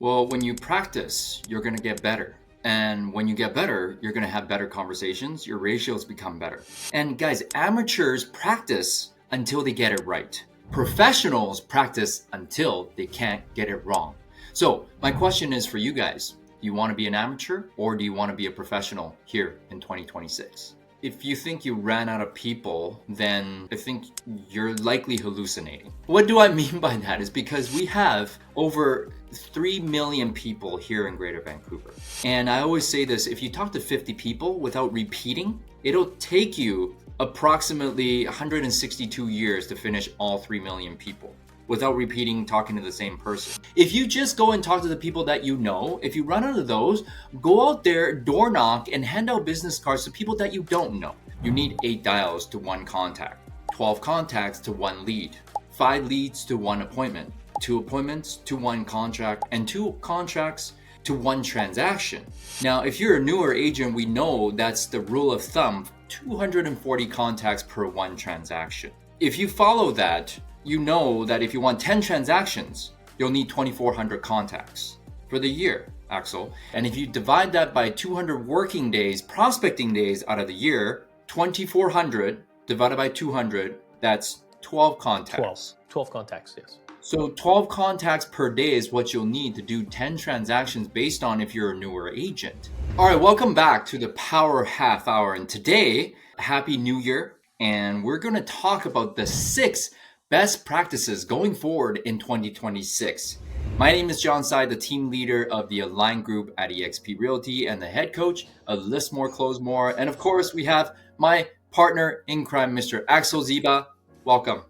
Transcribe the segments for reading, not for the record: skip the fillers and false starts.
Well, when you practice, you're going to get better. And when you get better, you're going to have better conversations. Your ratios become better. And guys, amateurs practice until they get it right. Professionals practice until they can't get it wrong. So, my question is for you guys, do you want to be an amateur or do you want to be a professional here in 2026? If you think you ran out of people, then I think you're likely hallucinating. What do I mean by that is because we have over 3 million people here in Greater Vancouver. And I always say this, if you talk to 50 people without repeating, it'll take you approximately 162 years to finish all 3 million people without repeating talking to the same person. If you just go and talk to the people that you know, if you run out of those, go out there, door knock, and hand out business cards to people that you don't know. You need 8 dials to 1 contact, 12 contacts to 1 lead, 5 leads to 1 appointment, 2 appointments to 1 contract, and 2 contracts to 1 transaction. Now, if you're a newer agent, we know that's the rule of thumb, 240 contacts per 1 transaction. If you follow that, you know that if you want 10 transactions, you'll need 2,400 contacts for the year, Axel. And if you divide that by 200 working days, prospecting days out of the year, 2,400 divided by 200, that's 12 contacts. 12 contacts, yes. So 12 contacts per day is what you'll need to do 10 transactions based on if you're a newer agent. All right, welcome back to the Power Half Hour. And today, Happy New Year. And we're going to talk about the 6 best practices going forward in 2026. My name is John Tsai, the team leader of the Align Group at eXp Realty and the head coach of List More, Close More. And of course, we have my partner in crime, Mr. Axel Ziba. Welcome.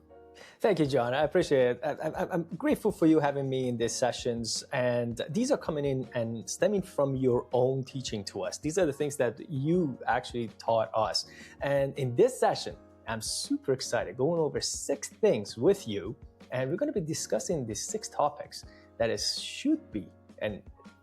Thank you, John. I appreciate it. I'm grateful for you having me in these sessions. And these are coming in and stemming from your own teaching to us. These are the things that you actually taught us. And in this session, I'm super excited going over 6 things with you. And we're going to be discussing these 6 topics that it should be, and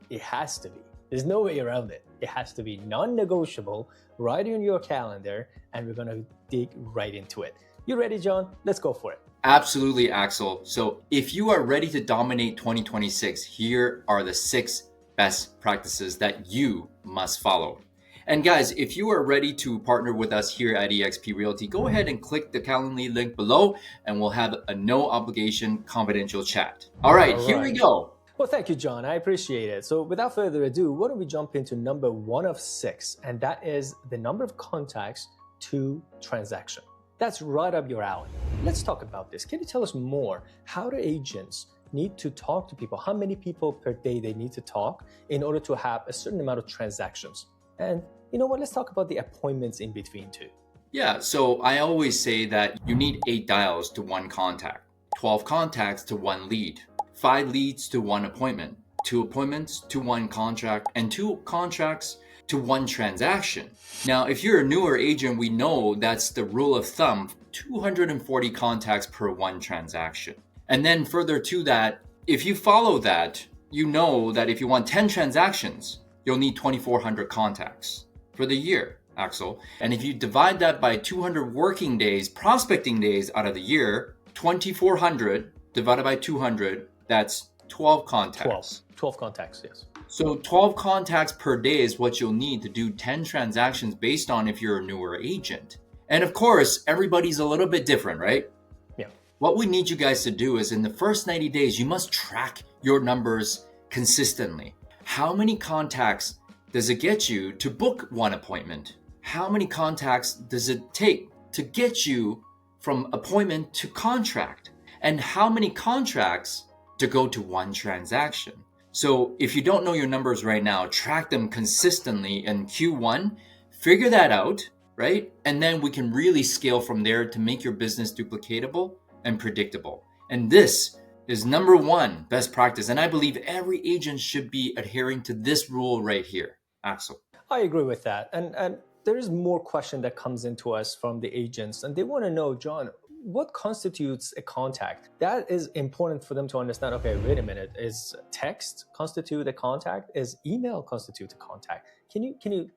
it has to be. There's no way around it. It has to be non-negotiable, right in your calendar, and we're going to dig right into it. You ready, John? Let's go for it. Absolutely, Axel. So if you are ready to dominate 2026, here are the 6 best practices that you must follow. And guys, if you are ready to partner with us here at eXp Realty, go ahead and click the Calendly link below and we'll have a no obligation confidential chat. All right, here we go. Well, thank you, John. I appreciate it. So without further ado, why don't we jump into number 1 of 6, and that is the number of contacts to transaction. That's right up your alley. Let's talk about this. Can you tell us more? How do agents need to talk to people? How many people per day they need to talk in order to have a certain amount of transactions? And you know what? Let's talk about the appointments in between too. Yeah, so I always say that you need 8 dials to 1 contact, 12 contacts to 1 lead, 5 leads to 1 appointment, 2 appointments to 1 contract, and 2 contracts to 1 transaction. Now, if you're a newer agent, we know that's the rule of thumb, 240 contacts per 1 transaction. And then further to that, if you follow that, you know that if you want 10 transactions, you'll need 2,400 contacts for the year, Axel. And if you divide that by 200 working days, prospecting days out of the year, 2,400 divided by 200, that's 12 contacts. 12 contacts, yes. So 12 contacts per day is what you'll need to do 10 transactions based on if you're a newer agent. And of course, everybody's a little bit different, right? Yeah. What we need you guys to do is in the first 90 days, you must track your numbers consistently. How many contacts does it get you to book 1 appointment? How many contacts does it take to get you from appointment to contract? And how many contracts to go to 1 transaction? So if you don't know your numbers right now, track them consistently in Q1, figure that out, right? And then we can really scale from there to make your business duplicatable and predictable. And this is number 1 best practice. And I believe every agent should be adhering to this rule right here. Axel. I agree with that. And there is more question that comes into us from the agents, and they want to know, John, what constitutes a contact? That is important for them to understand. Okay, wait a minute. Is text constitute a contact? Is email constitute a contact? Can you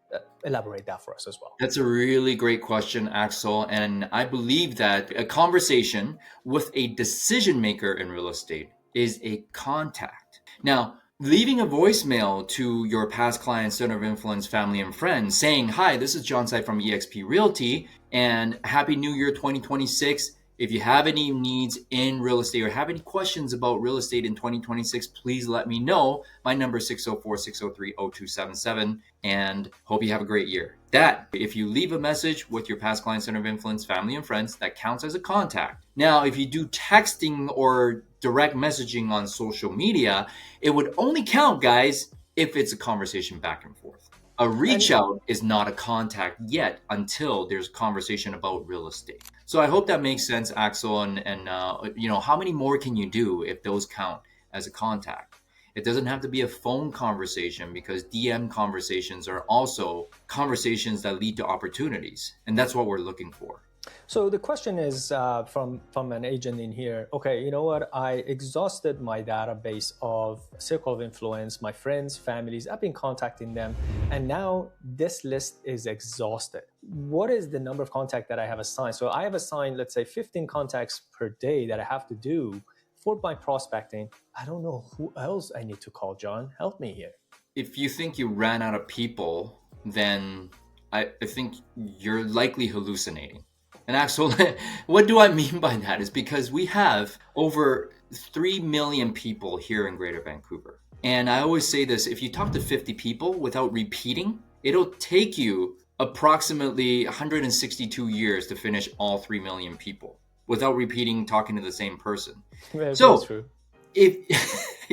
elaborate that for us as well? That's a really great question, Axel. And I believe that a conversation with a decision maker in real estate is a contact. Now, Leaving a voicemail to your past clients, center of influence, family, and friends saying, hi, this is John Tsai from eXp Realty, and Happy New Year 2026. If you have any needs in real estate or have any questions about real estate in 2026, please let me know. My number is 604-603-0277, and hope you have a great year. That, if you leave a message with your past client, center of influence, family, and friends, that counts as a contact. Now, if you do texting or direct messaging on social media, it would only count, guys, if it's a conversation back and forth. A reach out is not a contact yet until there's conversation about real estate. So I hope that makes sense, Axel. And how many more can you do if those count as a contact? It doesn't have to be a phone conversation, because DM conversations are also conversations that lead to opportunities. And that's what we're looking for. So the question is from an agent in here. Okay, you know what? I exhausted my database of circle of influence, my friends, families. I've been contacting them, and now this list is exhausted. What is the number of contacts that I have assigned? So I have assigned, let's say, 15 contacts per day that I have to do for my prospecting. I don't know who else I need to call. John, help me here. If you think you ran out of people, then I think you're likely hallucinating. And actually, what do I mean by that is because we have over 3 million people here in Greater Vancouver. And I always say this, if you talk to 50 people without repeating, it'll take you approximately 162 years to finish all 3 million people without repeating, talking to the same person. That's So true.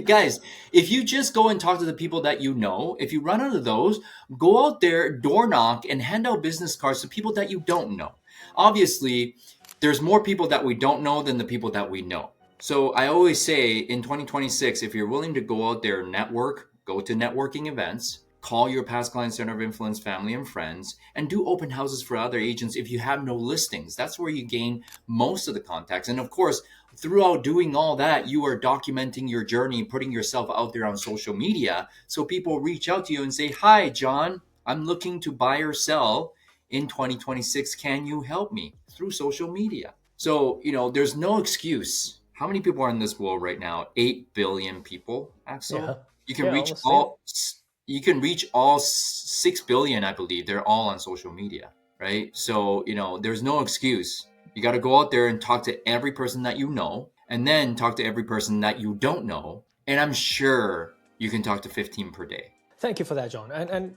Guys, if you just go and talk to the people that you know, if you run out of those, go out there, door knock, and hand out business cards to people that you don't know. Obviously, there's more people that we don't know than the people that we know. So I always say in 2026, if you're willing to go out there, network, go to networking events, call your past client, center of influence, family, and friends, and do open houses for other agents if you have no listings. That's where you gain most of the contacts. And of course, throughout doing all that, you are documenting your journey, putting yourself out there on social media. So people reach out to you and say, hi, John, I'm looking to buy or sell in 2026. Can you help me? Through social media. So, there's no excuse. How many people are in this world right now? 8 billion people, Axel. Yeah. You can reach all 6 billion, I believe. They're all on social media, right? So, there's no excuse. You got to go out there and talk to every person that you know, and then talk to every person that you don't know. And I'm sure you can talk to 15 per day. Thank you for that, John. And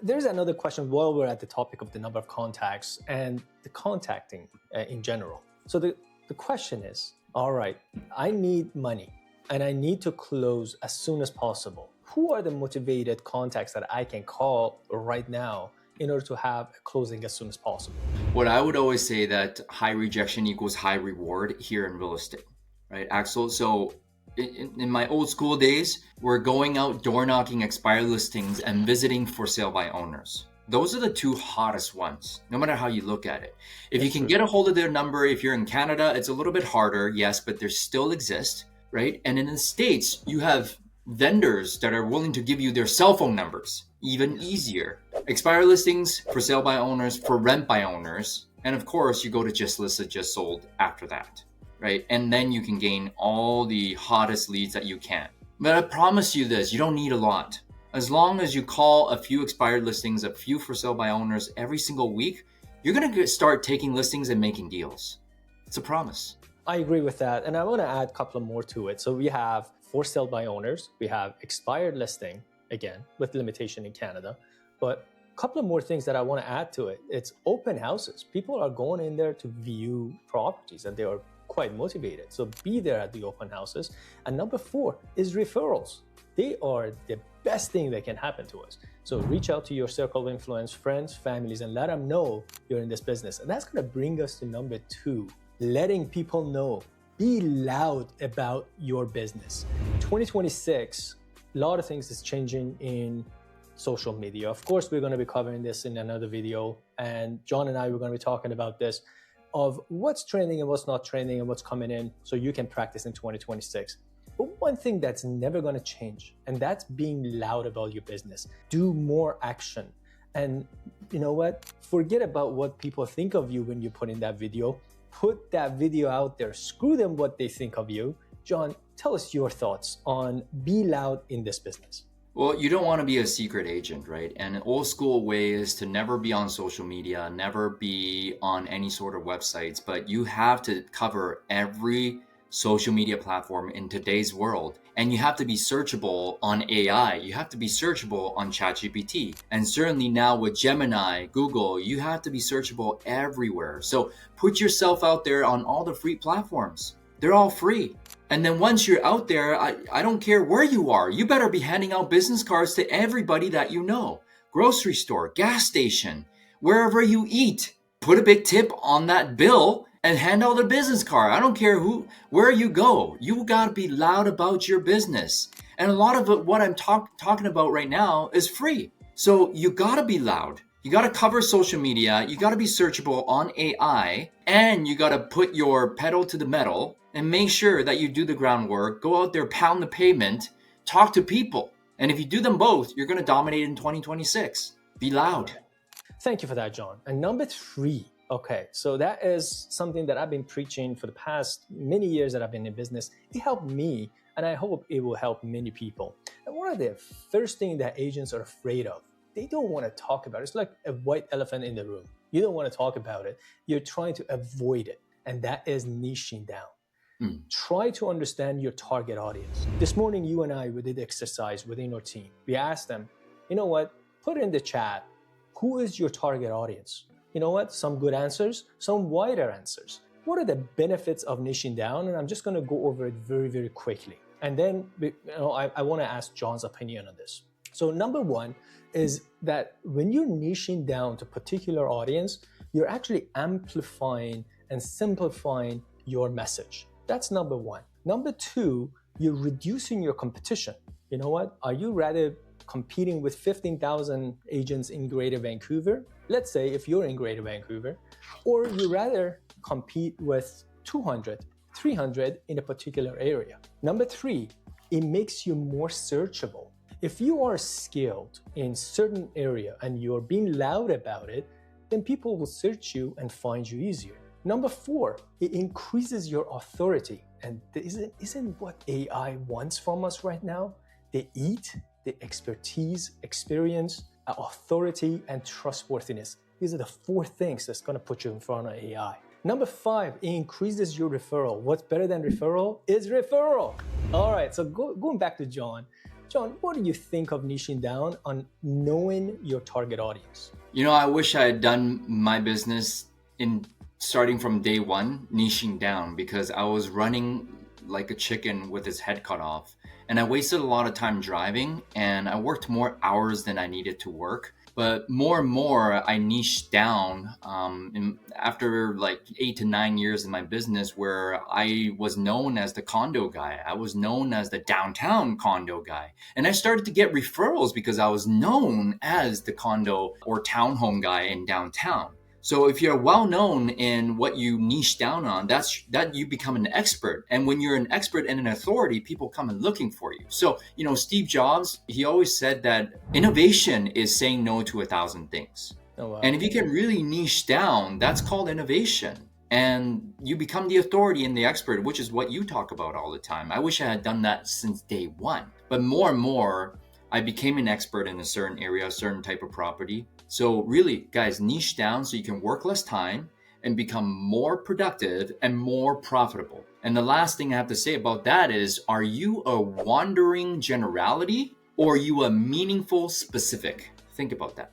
there's another question while we're at the topic of the number of contacts and the contacting in general. So the question is, all right, I need money and I need to close as soon as possible. Who are the motivated contacts that I can call right now in order to have a closing as soon as possible? What I would always say that high rejection equals high reward here in real estate, right, Axel? So in my old school days, we're going out door knocking expired listings and visiting for sale by owners. Those are the two hottest ones, no matter how you look at it. If you can get a hold of their number, if you're in Canada, it's a little bit harder, yes, but they still exist, right? And in the States, you have vendors that are willing to give you their cell phone numbers, even easier. Expired listings, for sale by owners, for rent by owners. And of course, you go to just listed, just sold after that, right? And then you can gain all the hottest leads that you can. But I promise you this, you don't need a lot. As long as you call a few expired listings, a few for sale by owners every single week, you're going to start taking listings and making deals. It's a promise. I agree with that. And I want to add a couple more to it. So we have for sale by owners, we have expired listing, again, with limitation in Canada. But a couple of more things that I want to add to it. It's open houses. People are going in there to view properties and they are quite motivated. So be there at the open houses. And number 4 is referrals. They are the best thing that can happen to us. So reach out to your circle of influence, friends, families, and let them know you're in this business. And that's going to bring us to number 2, letting people know. Be loud about your business. 2026, a lot of things is changing in social media. Of course, we're going to be covering this in another video. And John and I, we're going to be talking about this, of what's trending and what's not trending and what's coming in, so you can practice in 2026. But one thing that's never going to change, and that's being loud about your business. Do more action. And you know what? Forget about what people think of you when you put in that video. Put that video out there. Screw them what they think of you. John, tell us your thoughts on be loud in this business. Well, you don't want to be a secret agent, right? And an old school way is to never be on social media, never be on any sort of websites, but you have to cover every social media platform in today's world. And you have to be searchable on AI. You have to be searchable on ChatGPT. And certainly now with Gemini, Google, you have to be searchable everywhere. So put yourself out there on all the free platforms. They're all free. And then once you're out there, I don't care where you are, you better be handing out business cards to everybody that you know. Grocery store, gas station, wherever you eat. Put a big tip on that bill and hand out a business card. I don't care where you go. You got to be loud about your business. And a lot of it, what I'm talking about right now is free. So you got to be loud. You got to cover social media. You got to be searchable on AI. And you got to put your pedal to the metal and make sure that you do the groundwork. Go out there, pound the pavement, talk to people. And if you do them both, you're going to dominate in 2026. Be loud. Thank you for that, John. And number 3. Okay, so that is something that I've been preaching for the past many years that I've been in business. It helped me, and I hope it will help many people. And one of the first things that agents are afraid of, they don't want to talk about it. It's like a white elephant in the room. You don't want to talk about it. You're trying to avoid it, and that is niching down. Try to understand your target audience. This morning, you and I, we did exercise within our team. We asked them, you know what, put in the chat, who is your target audience? You know what, some good answers, some wider answers. What are the benefits of niching down? And I'm just going to go over it very, very quickly. And then I want to ask John's opinion on this. So number 1 is that when you're niching down to a particular audience, you're actually amplifying and simplifying your message. That's number 1. Number 2, you're reducing your competition. You know what? Are you rather competing with 15,000 agents in Greater Vancouver? Let's say if you're in Greater Vancouver, or you rather compete with 200, 300 in a particular area. Number 3, it makes you more searchable. If you are skilled in certain area and you're being loud about it, then people will search you and find you easier. Number 4, it increases your authority. And isn't what AI wants from us right now? They eat the expertise, experience, authority, and trustworthiness. These are the 4 things that's going to put you in front of AI. Number 5, it increases your referral. What's better than referral is referral. All right, so going back to John. John, what do you think of niching down on knowing your target audience? You know, I wish I had done my business in starting from day 1, niching down, because I was running like a chicken with his head cut off. And I wasted a lot of time driving, and I worked more hours than I needed to work. But more and more, I niched down after like 8 to 9 years in my business, where I was known as the condo guy. I was known as the downtown condo guy. And I started to get referrals because I was known as the condo or townhome guy in downtown. So if you're well known in what you niche down on, that you become an expert. And when you're an expert and an authority, people come and looking for you. So, you know, Steve Jobs, he always said that innovation is saying no to 1,000 things. Oh, wow. And if you can really niche down, that's called innovation. And you become the authority and the expert, which is what you talk about all the time. I wish I had done that since day 1. But more and more, I became an expert in a certain area, a certain type of property. So really, guys, niche down so you can work less time and become more productive and more profitable. And the last thing I have to say about that is, are you a wandering generality or are you a meaningful specific? Think about that.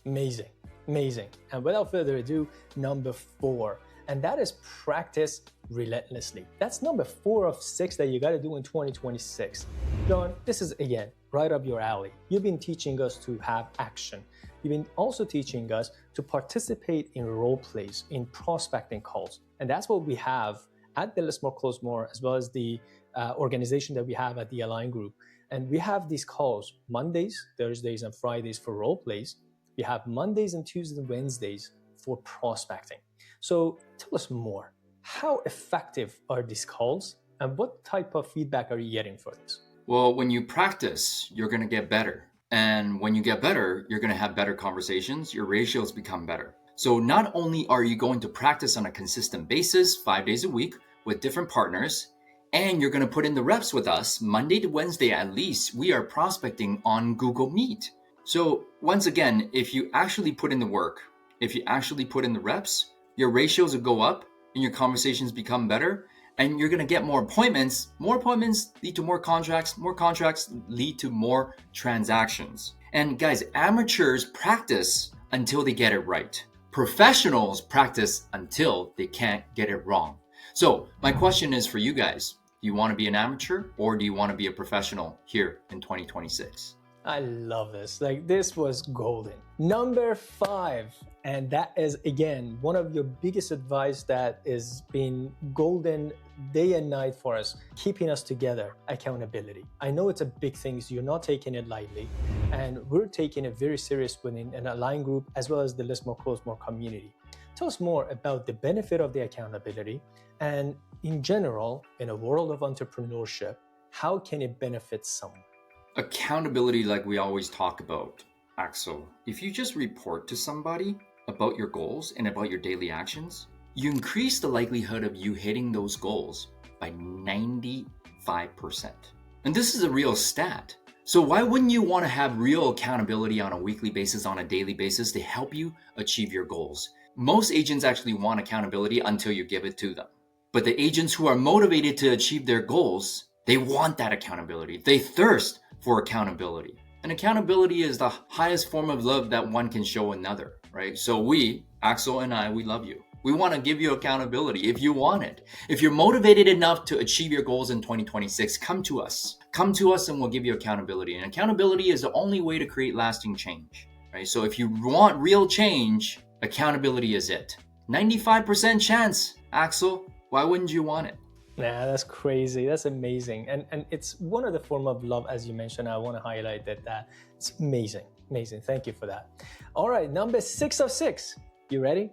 Amazing, amazing. And without further ado, number 4, and that is practice relentlessly. That's number 4 of 6 that you got to do in 2026. John, this is, again, right up your alley. You've been teaching us to have action. You've been also teaching us to participate in role plays, in prospecting calls. And that's what we have at the Less More Close More, as well as the organization that we have at the Align Group. And we have these calls Mondays, Thursdays, and Fridays for role plays. We have Mondays and Tuesdays and Wednesdays for prospecting. So tell us more. How effective are these calls? And what type of feedback are you getting for this? Well, when you practice, you're going to get better. And when you get better, you're going to have better conversations. Your ratios become better. So not only are you going to practice on a consistent basis, 5 days a week with different partners, And you're going to put in the reps with us Monday to Wednesday at least. We are prospecting on Google Meet. So once again, if you actually put in the work, if you actually put in the reps, your ratios will go up and your conversations become better, and you're going to get more appointments. More appointments lead to more contracts lead to more transactions. And guys, amateurs practice until they get it right. Professionals practice until they can't get it wrong. So my question is for you guys, do you want to be an amateur or do you want to be a professional here in 2026? I love this. Like, this was golden. Number 5, and that is again one of your biggest advice that is been golden day and night for us, keeping us together: accountability. I know it's a big thing, so you're not taking it lightly, and we're taking it very serious within an Align group as well as the List More, Close More community. Tell us more about the benefit of the accountability, and in general, in a world of entrepreneurship, how can it benefit someone? Accountability, like we always talk about, Axel, if you just report to somebody about your goals and about your daily actions, you increase the likelihood of you hitting those goals by 95%. And this is a real stat. So why wouldn't you want to have real accountability on a weekly basis, on a daily basis, to help you achieve your goals? Most agents actually want accountability until you give it to them. But the agents who are motivated to achieve their goals, they want that accountability. They thirst for accountability. And accountability is the highest form of love that one can show another, right? So we, Axel and I, we love you. We want to give you accountability if you want it. If you're motivated enough to achieve your goals in 2026, come to us. Come to us and we'll give you accountability. And accountability is the only way to create lasting change, right? So if you want real change, accountability is it. 95% chance, Axel. Why wouldn't you want it? Nah, that's crazy. That's amazing. And it's one of the form of love, as you mentioned. I want to highlight that it's amazing. Amazing. Thank you for that. All right, number 6 of 6. You ready?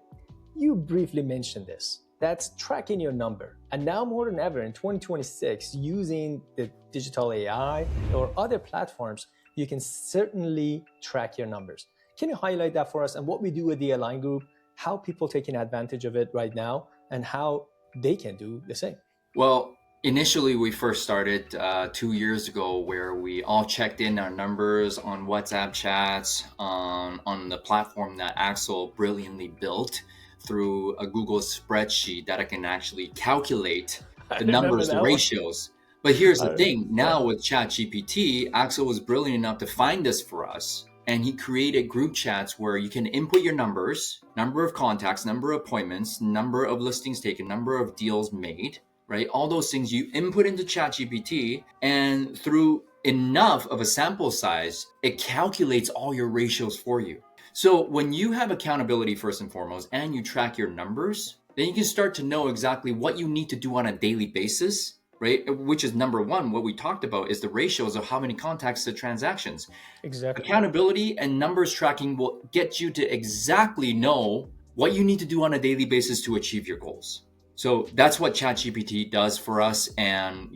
You briefly mentioned this. That's tracking your number. And now more than ever in 2026, using the digital AI or other platforms, you can certainly track your numbers. Can you highlight that for us and what we do with the Align group, how people taking advantage of it right now, and how they can do the same? Well, initially we first started 2 years ago, where we all checked in our numbers on WhatsApp chats on the platform that Axel brilliantly built through a Google spreadsheet that I can actually calculate the numbers, the ratios. But here's the thing, now with ChatGPT, Axel was brilliant enough to find this for us. And he created group chats where you can input your numbers, number of contacts, number of appointments, number of listings taken, number of deals made, right? All those things you input into ChatGPT, and through enough of a sample size, it calculates all your ratios for you. So when you have accountability first and foremost, and you track your numbers, then you can start to know exactly what you need to do on a daily basis, right? Which is number one, what we talked about is the ratios of how many contacts to transactions. Exactly. Accountability and numbers tracking will get you to exactly know what you need to do on a daily basis to achieve your goals. So that's what ChatGPT does for us. And,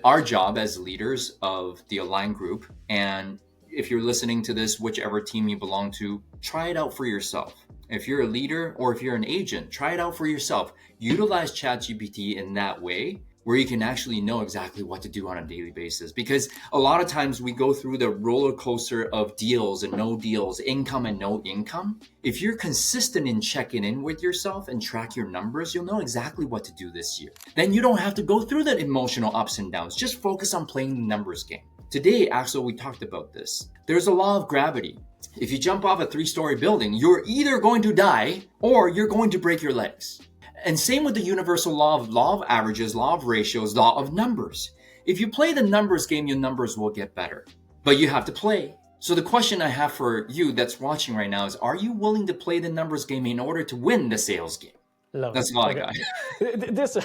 our job as leaders of the Align group, and if you're listening to this, whichever team you belong to, try it out for yourself. If you're a leader or if you're an agent, try it out for yourself. Utilize ChatGPT in that way, where you can actually know exactly what to do on a daily basis. Because a lot of times we go through the roller coaster of deals and no deals, income and no income. If you're consistent in checking in with yourself and track your numbers, you'll know exactly what to do this year. Then you don't have to go through that emotional ups and downs. Just focus on playing the numbers game. Today, Axel, we talked about this. There's a law of gravity. If you jump off a 3-story building, you're either going to die or you're going to break your legs. And same with the universal law of averages, law of ratios, law of numbers. If you play the numbers game, your numbers will get better. But you have to play. So the question I have for you that's watching right now is, are you willing to play the numbers game in order to win the sales game? That's all I got. This,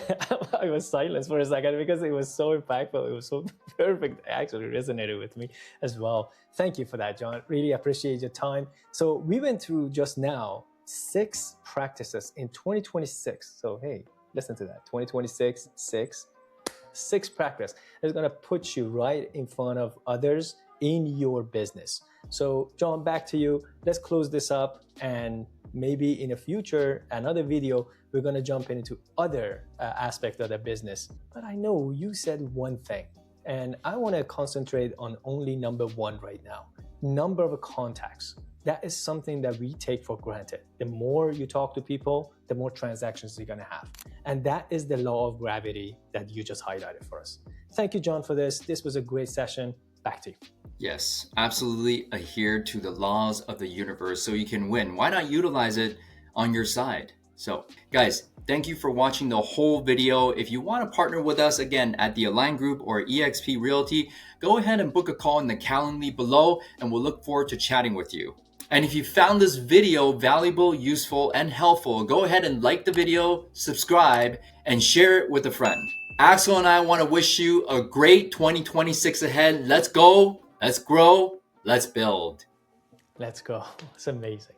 I was silent for a second because it was so impactful. It was so perfect. It actually resonated with me as well. Thank you for that, John. Really appreciate your time. So we went through just now 6 practices in 2026. So hey, listen to that. 2026, 6 practice. It's going to put you right in front of others in your business. So John, back to you. Let's close this up and maybe in the future, another video, we're going to jump into other aspects of the business. But I know you said one thing, and I want to concentrate on only number one right now. Number of contacts. That is something that we take for granted. The more you talk to people, the more transactions you're going to have. And that is the law of gravity that you just highlighted for us. Thank you, John, for this. This was a great session. Back to you. Yes, absolutely adhere to the laws of the universe so you can win. Why not utilize it on your side? So, guys, thank you for watching the whole video. If you want to partner with us again at the Align Group or eXp Realty, go ahead and book a call in the Calendly below, and we'll look forward to chatting with you. And if you found this video valuable, useful, and helpful, go ahead and like the video, subscribe, and share it with a friend. Axel and I want to wish you a great 2026 ahead. Let's go, let's grow, let's build. Let's go. It's amazing.